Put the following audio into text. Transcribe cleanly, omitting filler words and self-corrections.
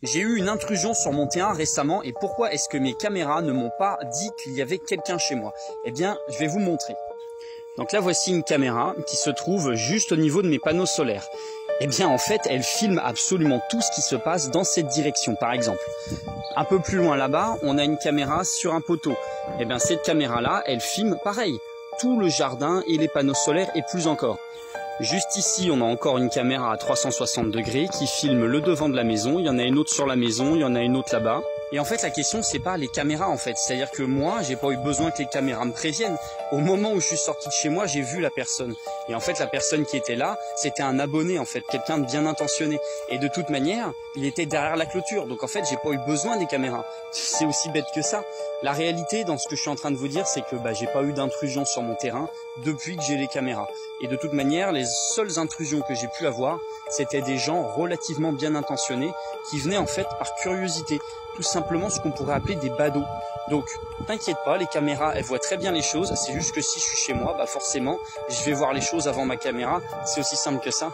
J'ai eu une intrusion sur mon terrain récemment et pourquoi est-ce que mes caméras ne m'ont pas dit qu'il y avait quelqu'un chez moi? Eh bien, je vais vous montrer. Donc là, voici une caméra qui se trouve juste au niveau de mes panneaux solaires. Eh bien, en fait, elle filme absolument tout ce qui se passe dans cette direction, par exemple. Un peu plus loin là-bas, on a une caméra sur un poteau. Eh bien, cette caméra-là, elle filme pareil, tout le jardin et les panneaux solaires et plus encore. Juste ici, on a encore une caméra à 360 degrés qui filme le devant de la maison. Il y en a une autre sur la maison, il y en a une autre là-bas. Et en fait, la question, c'est pas les caméras en fait. C'est-à-dire que moi, j'ai pas eu besoin que les caméras me préviennent. Au moment où je suis sorti de chez moi, j'ai vu la personne. Et en fait, la personne qui était là, c'était un abonné en fait, quelqu'un de bien intentionné. Et de toute manière, il était derrière la clôture. Donc en fait, j'ai pas eu besoin des caméras. C'est aussi bête que ça. La réalité, dans ce que je suis en train de vous dire, c'est que j'ai pas eu d'intrusion sur mon terrain depuis que j'ai les caméras. Et de toute manière, les seules intrusions que j'ai pu avoir, c'était des gens relativement bien intentionnés qui venaient en fait par curiosité. Tout simplement ce qu'on pourrait appeler des badauds. Donc, t'inquiète pas, les caméras, elles voient très bien les choses. C'est juste que si je suis chez moi, forcément, je vais voir les choses avant ma caméra. C'est aussi simple que ça.